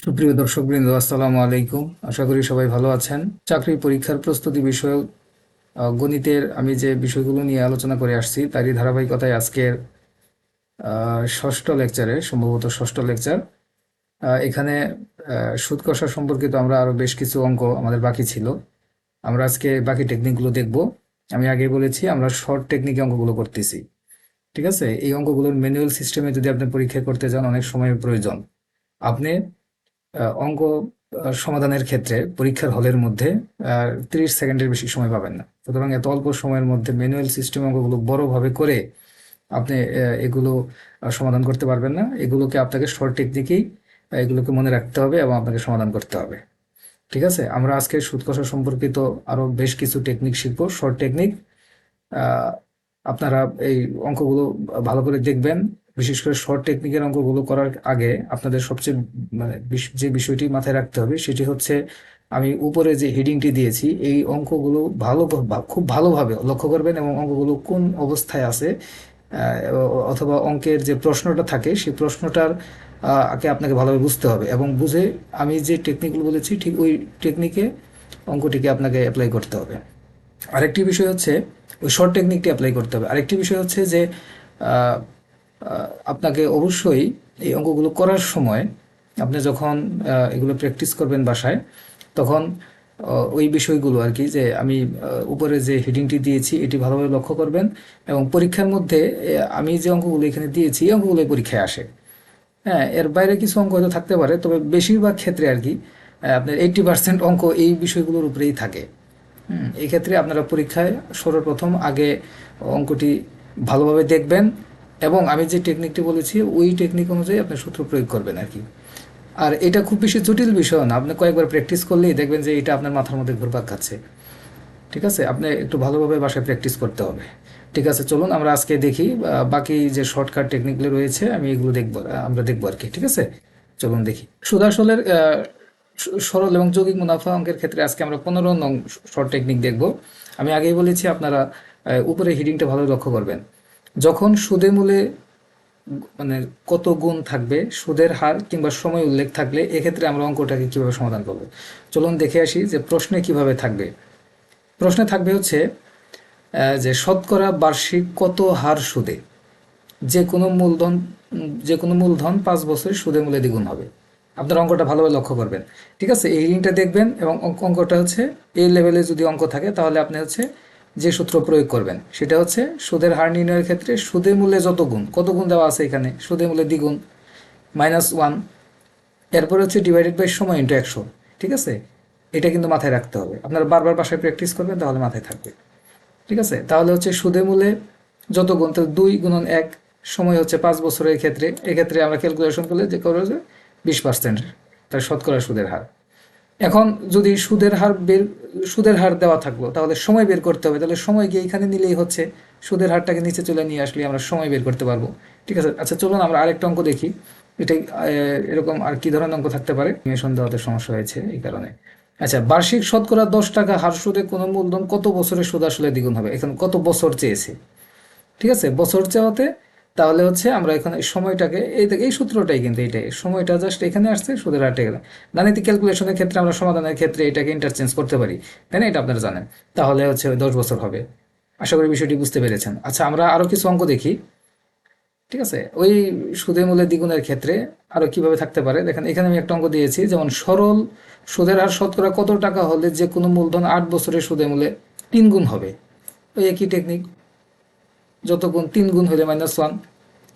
সুপ্রিয় দর্শকবৃন্দ, আসসালামু আলাইকুম। আশা করি সবাই ভালো আছেন। চাকরি পরীক্ষার প্রস্তুতি বিষয়ক গণিতের আমি যে বিষয়গুলো নিয়ে আলোচনা করে আসছি তারই ধারাবাহিকতায় আজকের ষষ্ঠ লেকচারে, সম্ভবত ষষ্ঠ লেকচার, এখানে সুদ কষা সম্পর্কিত আমরা আরও বেশ কিছু অঙ্ক আমাদের বাকি ছিল। আমরা আজকে বাকি টেকনিকগুলো দেখব। আমি আগে বলেছি আমরা শর্ট টেকনিকে অঙ্কগুলো করতেছি। ঠিক আছে, এই অঙ্কগুলোর ম্যানুয়াল সিস্টেমে যদি আপনি পরীক্ষা করতে যান অনেক সময়ের প্রয়োজন। আপনি অঙ্ক সমাধানের ক্ষেত্রে পরীক্ষার হলের মধ্যে 30 সেকেন্ডের বেশি সময় পাবেন না। সুতরাং এত অল্প সময়ের মধ্যে ম্যানুয়াল সিস্টেম অঙ্কগুলো বড়ভাবে করে আপনি এগুলো সমাধান করতে পারবেন না। এগুলোকে আপনাকে শর্ট টেকনিকেই এগুলোকে মনে রাখতে হবে এবং আপনাকে সমাধান করতে হবে। ঠিক আছে, আমরা আজকে সুদ কষা সম্পর্কিত আরও বেশ কিছু টেকনিক শিখবো, শর্ট টেকনিক। আহ, আপনারা এই অঙ্কগুলো ভালো করে দেখবেন। বিশেষ করে শর্ট টেকনিকের অঙ্কগুলো করার আগে আপনাদের সবচেয়ে যে বিষয়টি মাথায় রাখতে হবে সেটি হচ্ছে, আমি উপরে যে হেডিংটি দিয়েছি এই অঙ্কগুলো খুব ভালোভাবে লক্ষ্য করবেন এবং অঙ্কগুলো কোন অবস্থায় আছে, অথবা অঙ্কের যে প্রশ্নটা থাকে সেই প্রশ্নটার আগে আপনাকে ভালোভাবে বুঝতে হবে এবং বুঝে আমি যে টেকনিকগুলো বলেছি ঠিক ওই টেকনিকে অঙ্কটিকে আপনাকে অ্যাপ্লাই করতে হবে। আরেকটি বিষয় হচ্ছে ওই শর্ট টেকনিকটি অ্যাপ্লাই করতে হবে। আরেকটি বিষয় হচ্ছে যে আহ, আপনাকে অবশ্যই এই অঙ্কগুলো করার সময় আপনি যখন এগুলো প্র্যাকটিস করবেন বাসায়, তখন ওই বিষয়গুলো আর কি, যে আমি উপরে যে হেডিংটি দিয়েছি এটি ভালোভাবে লক্ষ্য করবেন এবং পরীক্ষার মধ্যে আমি যে অঙ্কগুলো এখানে দিয়েছি এই অঙ্কগুলোই পরীক্ষায় আসে। হ্যাঁ, এর বাইরে কিছু অঙ্ক হয়তো থাকতে পারে, তবে বেশিরভাগ ক্ষেত্রে আর কি আপনার 80% অঙ্ক এই বিষয়গুলোর উপরেই থাকে। এই ক্ষেত্রে আপনারা পরীক্ষায় সর্বপ্রথম আগে অঙ্কটি ভালোভাবে দেখবেন এবং আমি যে টেকনিকটি বলেছি ওই টেকনিক অনুযায়ী আপনি সূত্র প্রয়োগ করবেন আর কি। আর এটা খুব বেশি জটিল বিষয় না, আপনি কয়েকবার প্র্যাকটিস করলেই দেখবেন যে এটা আপনার মাথার মধ্যে ঘুরপাক খাচ্ছে। ঠিক আছে, আপনি একটু ভালোভাবে বাসায় প্র্যাকটিস করতে হবে। ঠিক আছে, চলুন আমরা আজকে দেখি বাকি যে শর্টকাট টেকনিকগুলো রয়েছে আমি এগুলো দেখব, আমরা দেখবো আর কি। ঠিক আছে, চলুন দেখি। সুদ আসলের সরল এবং যৌগিক মুনাফা অঙ্কের ক্ষেত্রে আজকে আমরা 15 নং শর্ট টেকনিক দেখব। আমি আগেই বলেছি আপনারা উপরে হিডিংটা ভালো লক্ষ্য করবেন। যখন সুদে মূলে মানে কত গুণ থাকবে, সুদের হার কিংবা সময় উল্লেখ থাকলে এক্ষেত্রে আমরা অঙ্কটাকে কিভাবে সমাধান করব। চলুন দেখে আসি যে প্রশ্নে কিভাবে থাকবে। প্রশ্নে থাকবে হচ্ছে যে শতকরা বার্ষিক কত হার সুদে যে কোনো মূলধন যে কোনো মূলধন 5 বছরে সুদে মূলে দ্বিগুণ হবে। আপনার অঙ্কটা ভালোভাবে লক্ষ্য করবেন। ঠিক আছে, এই লিঙ্কটা দেখবেন এবং অঙ্কটা হচ্ছে এই লেভেলে যদি অঙ্ক থাকে তাহলে আপনি হচ্ছে যে সূত্র প্রয়োগ করবেন সেটা হচ্ছে সুদের হার নির্ণয়ের ক্ষেত্রে সুদে মূল্যে যত গুণ, কত গুণ দেওয়া আছে এখানে, সুদে মূল্যে দ্বিগুণ -1, এরপরে হচ্ছে ডিভাইডেড বাই সময় ইন্টু 100। ঠিক আছে, এটা কিন্তু মাথায় রাখতে হবে, আপনারা বারবার বাসায় প্র্যাকটিস করবেন তাহলে মাথায় থাকবে। ঠিক আছে, তাহলে হচ্ছে সুদে মূলে যত গুণ, তো 2 × 1, সময় হচ্ছে 5 বছরের ক্ষেত্রে, এক্ষেত্রে আমরা ক্যালকুলেশন করলে যে করে যে 20%, তার শতকরা সুদের হার। এখন যদি সুদের হার দেওয়া থাকলো তাহলে সময় বের করতে হবে, তাহলে সময় গিয়ে এখানে নিলেই হচ্ছে সুদের হারটাকে নিচে চলে নিয়ে আসলে আমরা সময় বের করতে পারবো। ঠিক আছে, আচ্ছা চলুন আমরা আরেকটা অঙ্ক দেখি। এটাই এরকম আর কি ধরনের অঙ্ক থাকতে পারে, নিমেষণ দেওয়াতে সমস্যা হয়েছে এই কারণে। আচ্ছা, বার্ষিক শতকরা 10 টাকা হার সুদে কোনো মূলধন কত বছরে সুদ আসলে দ্বিগুণ হবে। এখন কত বছর চেয়েছে, ঠিক আছে, বছর চাওয়াতে তাহলে হচ্ছে আমরা এখানে সময়টাকে এই সূত্রটাই, কিন্তু এইটাই সময়টা জাস্ট এখানে আসছে, সুদের হারটা গেলে গাণিতিক ক্যালকুলেশনের ক্ষেত্রে আমরা সমাধানের ক্ষেত্রে এটাকে ইন্টারচেঞ্জ করতে পারি, তাই না, এটা আপনারা জানেন। তাহলে হচ্ছে 10 বছর হবে। আশা করি বিষয়টি বুঝতে পেরেছেন। আচ্ছা, আমরা আরও কিছু অঙ্ক দেখি। ঠিক আছে, ওই সুদের মূল্যে দ্বিগুণের ক্ষেত্রে আরও কিভাবে থাকতে পারে দেখেন। এখানে আমি একটা অঙ্ক দিয়েছি, যেমন সরল সুদের হার শতকরা কত টাকা হলে যে কোনো মূলধন 8 বছরের সুদের মূল্যে 3 গুণ হবে। ওই একই টেকনিক, যত গুণ 3 গুণ হলে -1।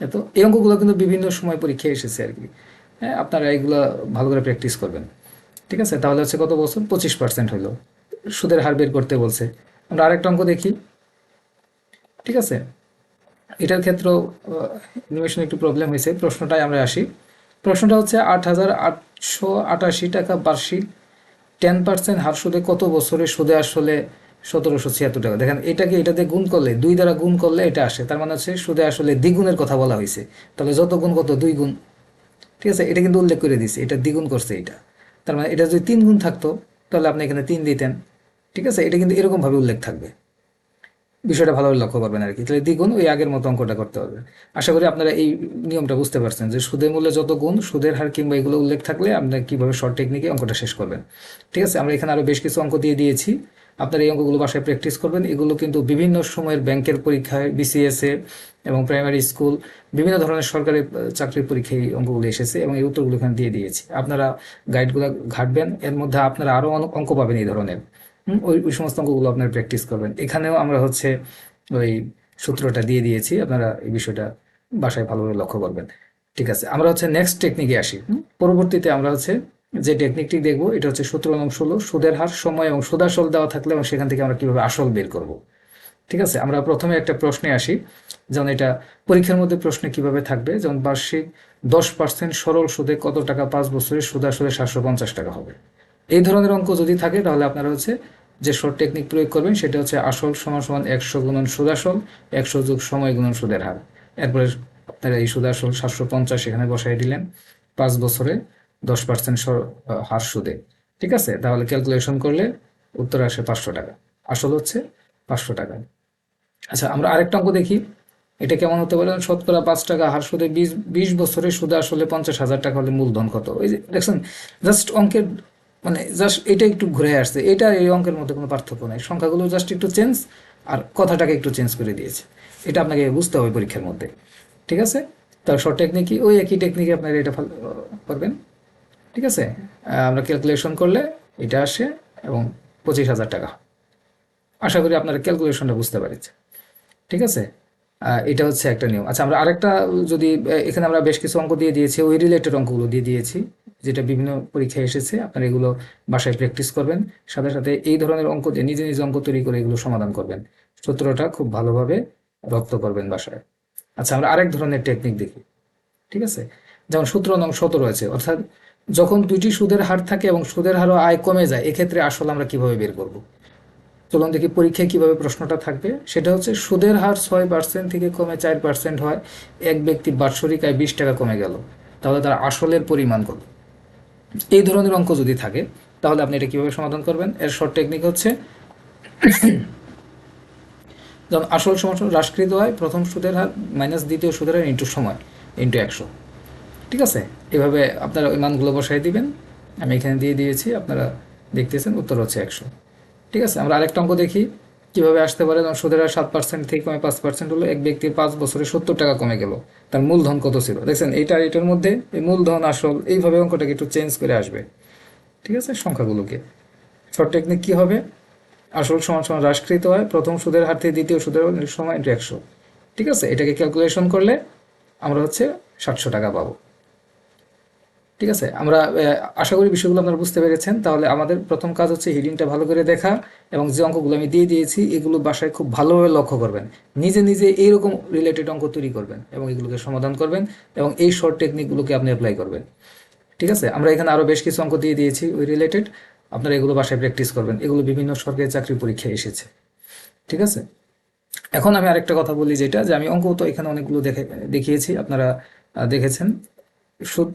এত এই অঙ্কগুলো কিন্তু বিভিন্ন সময় পরীক্ষায় এসেছে আর কি। হ্যাঁ, আপনারা এগুলো ভালো করে প্র্যাকটিস করবেন। ঠিক আছে, তাহলে হচ্ছে কত বছর, 25% হইলো, সুদের হার বের করতে বলছে। আমরা আরেকটা অঙ্ক দেখি। ঠিক আছে, এটার ক্ষেত্রেও অ্যানিমেশন একটু প্রবলেম হয়েছে, প্রশ্নটায় আমরা আসি। প্রশ্নটা হচ্ছে 8,888 টাকা বার্ষিক 10% হার সুদে কত বছরে সুদে আসলে 1,776 টাকা। দেখেন এটাকে এটা দিয়ে গুণ করলে, 2 দ্বারা গুণ করলে এটা আসে, তার মানে হচ্ছে সুদে আসলে দ্বিগুণের কথা বলা হয়েছে। তাহলে যত গুণ কত, 2 গুণ। ঠিক আছে, এটা কিন্তু উল্লেখ করে দিছে, এটা দ্বিগুণ করছে এটা, তার মানে এটা যদি 3 গুণ থাকতো তাহলে আপনি এখানে 3 দিতেন। ঠিক আছে, এটা কিন্তু এরকমভাবে উল্লেখ থাকবে। বিষয়টা ভালোভাবে লক্ষ্য করবেন আর কি। তাহলে দ্বিগুণ ওই আগের মতো অঙ্কটা করতে হবে। আশা করি আপনারা এই নিয়মটা বুঝতে পারছেন যে সুদের মূল্যে যত গুণ, সুদের হার কিংবা এগুলো উল্লেখ থাকলে আপনি কিভাবে শর্ট টেকনিকে অঙ্কটা শেষ করবেন। ঠিক আছে, আমরা এখানে আরও বেশ কিছু অঙ্ক দিয়ে দিয়েছি, আপনারা এই অঙ্কগুলো বাসায় প্র্যাকটিস করবেন। এগুলো কিন্তু বিভিন্ন সময়ের ব্যাংকের পরীক্ষায়, বিসিএসএ এবং প্রাইমারি স্কুল, বিভিন্ন ধরনের সরকারি চাকরির পরীক্ষায় এই অঙ্কগুলো এসেছে এবং এই উত্তরগুলো এখানে দিয়ে দিয়েছি। আপনারা গাইডগুলো ঘাটবেন, এর মধ্যে আপনারা আরও অঙ্ক পাবেন এই ধরনের। ওই ওই সমস্ত অঙ্কগুলো আপনারা প্র্যাকটিস করবেন। এখানেও আমরা হচ্ছে ওই সূত্রটা দিয়ে দিয়েছি, আপনারা এই বিষয়টা বাসায় ভালোভাবে লক্ষ্য করবেন। ঠিক আছে, আমরা হচ্ছে নেক্সট টেকনিকে আসি। পরবর্তীতে আমরা হচ্ছে যে টেকনিকটি দেখবো, এটা হচ্ছে সূত্র নং 16, সুদের হার, সময় এবং সুদাসল দেওয়া থাকলে এবং সেখান থেকে আমরা কিভাবে আসল বের করব। ঠিক আছে, আমরা প্রথমে একটা প্রশ্নে আসি, যেমন এটা পরীক্ষার মধ্যে প্রশ্নে কিভাবে থাকবে, যেমন বার্ষিক 10% সরল সুদে কত টাকা 5 বছরে সুদ আসলে 750 টাকা হবে। এই ধরনের অঙ্ক যদি থাকে তাহলে আপনারা হচ্ছে যে শর্ট টেকনিক প্রয়োগ করবেন সেটা হচ্ছে আসল সমান সমান 100 গুণন সুদাসল, 100 যোগ সময় গুণন সুদের হার। এরপরে আপনারা এই সুদাসল 750 এখানে বসাই দিলেন, 5 বছরে 10% হার সুদে। ঠিক আছে, তাহলে ক্যালকুলেশন করলে উত্তর আসে 500 টাকা, আসল হচ্ছে 500 টাকা। আচ্ছা, আমরা আরেকটা অঙ্ক দেখি, এটা কেমন হতে পারে। শতকরা 5 টাকা হার সুদে 20 বছরে সুদে আসলে 50,000 টাকা হলে মূলধন কত। এই যে দেখছেন, জাস্ট অঙ্কের মানে জাস্ট এটা একটু ঘুরে আসছে, এটা এই অঙ্কের মধ্যে কোনো পার্থক্য নেই, সংখ্যাগুলো জাস্ট একটু চেঞ্জ আর কথাটাকে একটু চেঞ্জ করে দিয়েছে। এটা আপনাকে বুঝতে হবে পরীক্ষার মধ্যে। ঠিক আছে, তার শর্ট টেকনিকই ওই একই টেকনিকে আপনারা এটা করবেন। ঠিক আছে, আমরা ক্যালকুলেশন করলে এটা আসে এবং 25,000 টাকা। আশা করি আপনারা ক্যালকুলেশনটা বুঝতে পারছেন। ঠিক আছে, এটা হচ্ছে একটা নিয়ম। আচ্ছা, আমরা আরেকটা যদি এখানে আমরা বেশ কিছু অঙ্ক দিয়ে দিয়েছি, ওই রিলেটেড অঙ্কগুলো দিয়ে দিয়েছি যেটা বিভিন্ন পরীক্ষায় এসেছে, আপনারা এগুলো বাসায় প্র্যাকটিস করবেন। সাথে সাথে এই ধরনের অঙ্ক দিয়ে নিজে নিজে অঙ্ক তৈরি করে এগুলো সমাধান করবেন, সূত্রটা খুব ভালোভাবে রপ্ত করবেন বাসায়। আচ্ছা, আমরা আরেক ধরনের টেকনিক দেখি। ঠিক আছে, যেমন সূত্র নং 17 রয়েছে, অর্থাৎ যখন দুইটি সুদের হার থাকে এবং সুদের হারও আয় কমে যায়, এক্ষেত্রে আসলে আমরা কিভাবে বের করব। চলুন দেখি পরীক্ষায় কিভাবে প্রশ্নটা থাকবে। সেটা হচ্ছে সুদের হার 6% থেকে কমে 4% হয়, এক ব্যক্তি বাৎসরিক আয় 20 টাকা কমে গেল, তাহলে তার আসলের পরিমাণ কত। এই ধরনের অঙ্ক যদি থাকে তাহলে আপনি এটা কিভাবে সমাধান করবেন। এর শর্ট টেকনিক হচ্ছে, যেমন আসল সমান হ্রাসকৃত হয় প্রথম সুদের হার মাইনাস দ্বিতীয় সুদের হার ইন্টু সময় ইন্টু 100। ঠিক আছে, এভাবে আপনারা ওই মানগুলো বসাই দিবেন, আমি এখানে দিয়ে দিয়েছি, আপনারা দেখতেছেন উত্তর হচ্ছে 100। ঠিক আছে, আমরা আরেকটা অঙ্ক দেখি কিভাবে আসতে পারে। যেমন সুদের হার 7% থেকে কমে 5% হলো, এক ব্যক্তির 5 বছরে 70 টাকা কমে গেল, তার মূলধন কত ছিল। দেখছেন এইটা এটার মধ্যে এই মূলধন আসল এইভাবে অঙ্কটাকে একটু চেঞ্জ করে আসবে। ঠিক আছে, সংখ্যাগুলোকে শর্ট টেকনিক কি হবে, আসল সমান সমান হ্রাসকৃত হয় প্রথম সুদের হার থেকে দ্বিতীয় সুদের সময় ইন্টু 100। ঠিক আছে, এটাকে ক্যালকুলেশন করলে আমরা হচ্ছে 700 টাকা পাবো। ঠিক আছে, আমরা আশা করি বিষয়গুলো আপনারা বুঝতে পেরেছেন। তাহলে আমাদের প্রথম কাজ হচ্ছে হিডিংটা ভালো করে দেখা এবং যে অঙ্কগুলো আমি দিয়ে দিয়েছি এগুলো বাসায় খুব ভালোভাবে লক্ষ্য করবেন, নিজে নিজে এইরকম রিলেটেড অঙ্ক তৈরি করবেন এবং এগুলোকে সমাধান করবেন এবং এই শর্ট টেকনিকগুলোকে আপনি অ্যাপ্লাই করবেন। ঠিক আছে, আমরা এখানে আরও বেশ কিছু অঙ্ক দিয়ে দিয়েছি ওই রিলেটেড, আপনারা এগুলো বাসায় প্র্যাকটিস করবেন, এগুলো বিভিন্ন সরকারি চাকরি পরীক্ষায় এসেছে। ঠিক আছে, এখন আমি আরেকটা কথা বলি, যেটা যে আমি অঙ্ক তো এখানে অনেকগুলো দেখিয়েছি, আপনারা দেখেছেন। সুদ,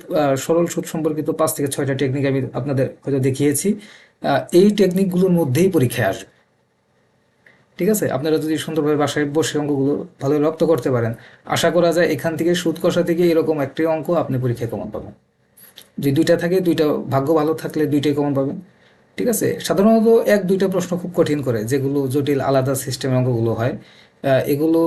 সরল সুদ সম্পর্কিত 5 থেকে 6টা টেকনিক আমি আপনাদের হয়তো দেখিয়েছি, এই টেকনিকগুলোর মধ্যেই পরীক্ষায় আসবে। ঠিক আছে, আপনারা যদি সুন্দরভাবে বাসায় বসে অঙ্কগুলো ভালো রপ্ত করতে পারেন, আশা করা যায় এখান থেকে সুদ কষা থেকে এরকম একটি অঙ্ক আপনি পরীক্ষায় কমন পাবেন। যদি দুইটা থাকে, দুইটা ভাগ্য ভালো থাকলে দুইটাই কমন পাবেন। ঠিক আছে, সাধারণত 1-2টা প্রশ্ন খুব কঠিন করে, যেগুলো জটিল আলাদা সিস্টেমের অঙ্কগুলো হয়, এগুলো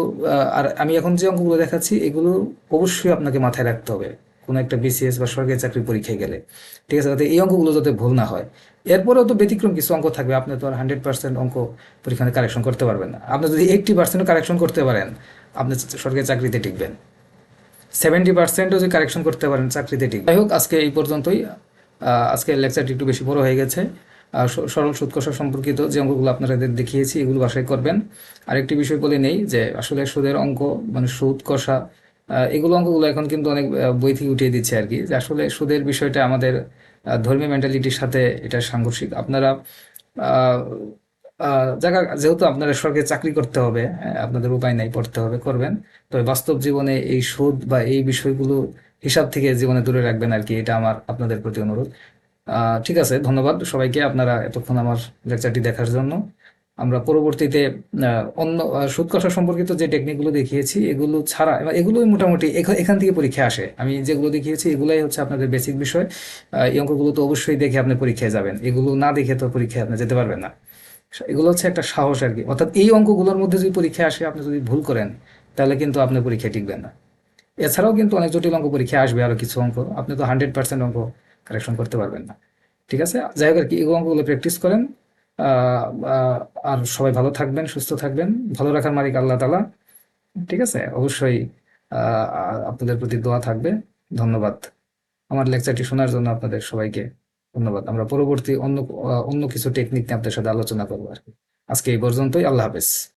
আর আমি এখন যে অঙ্কগুলো দেখাচ্ছি এগুলো অবশ্যই আপনাকে মাথায় রাখতে হবে কোনো একটা বিসিএস বা সরকারি চাকরি পরীক্ষায় গেলে। ঠিক আছে, যাতে এই অঙ্কগুলো যাতে ভুল না হয়। এরপরেও তো ব্যতিক্রম কিছু অঙ্ক থাকবে, আপনি তো আর 100% অঙ্ক পরীক্ষাতে কারেকশন করতে পারবেন না। আপনি যদি 80% কারেকশন করতে পারেন আপনি সরকারি চাকরিতে টিকবেন, 70%ও যদি কারেকশন করতে পারেন চাকরিতে টিকবেন। যাই হোক, আজকে এই পর্যন্তই। আজকের লেকচারটি একটু বেশি বড় হয়ে গেছে। সরল সুদ কষা সম্পর্কিত যে অঙ্কগুলো আপনাদের দেখিয়েছি এগুলো বাসায় করবেন। আরেকটি বিষয় বলে নেই যে আসলে সুদের অঙ্ক মানে সুদ কষা এগুলো অঙ্কগুলো এখন কিন্তু অনেক বই থেকে উঠিয়ে দিচ্ছে আর কি, যে আসলে সুদের বিষয়টা আমাদের ধর্মীয় মেন্টালিটির সাথে এটা সাংঘর্ষিক। আপনারা জায়গা যেহেতু আপনারা সরকারি চাকরি করতে হবে, আপনাদের উপায় নাই, পড়তে হবে, করবেন। তবে বাস্তব জীবনে এই সুদ বা এই বিষয়গুলো হিসাব থেকে জীবনে দূরে রাখবেন আর কি, এটা আমার আপনাদের প্রতি অনুরোধ। ঠিক আছে, ধন্যবাদ সবাইকে আপনারা এতক্ষণ আমার লেকচারটি দেখার জন্য। আমরা পরবর্তীতে অন্য সুদ কষা সম্পর্কিত যে টেকনিকগুলো দেখিয়েছি এগুলো ছাড়া এগুলোই মোটামুটি এখান থেকে পরীক্ষা আসে। আমি যেগুলো দেখিয়েছি এগুলাই হচ্ছে আপনাদের বেসিক বিষয়। এই অঙ্কগুলো তো অবশ্যই দেখে আপনি পরীক্ষায় যাবেন, এগুলো না দেখে তো পরীক্ষায় আপনি যেতে পারবেন না। এগুলো হচ্ছে একটা সাহস আর কি। অর্থাৎ এই অঙ্কগুলোর মধ্যে যদি পরীক্ষায় আসে, আপনি যদি ভুল করেন তাহলে কিন্তু আপনি পরীক্ষায় টিকবেন না। এছাড়াও কিন্তু অনেক জটিল অঙ্ক পরীক্ষায় আসবে, আরো কিছু অঙ্ক আপনি তো 100% অঙ্ক কারেকশন করতে পারবেন না। ঠিক আছে, যাই হোক আর কি, এই অঙ্কগুলো প্র্যাকটিস করেন। আহ, আহ, আর সবাই ভালো থাকবেন, সুস্থ থাকবেন। ভালো রাখার মালিক আল্লাহ তাআলা। ঠিক আছে, অবশ্যই আপনাদের প্রতি দোয়া থাকবে। ধন্যবাদ আমার লেকচারটি শোনার জন্য, আপনাদের সবাইকে ধন্যবাদ। আমরা পরবর্তী অন্য কিছু টেকনিক নিয়ে আপনাদের সাথে আলোচনা করবো আর কি। আজকে এই পর্যন্তই, আল্লাহ হাফেজ।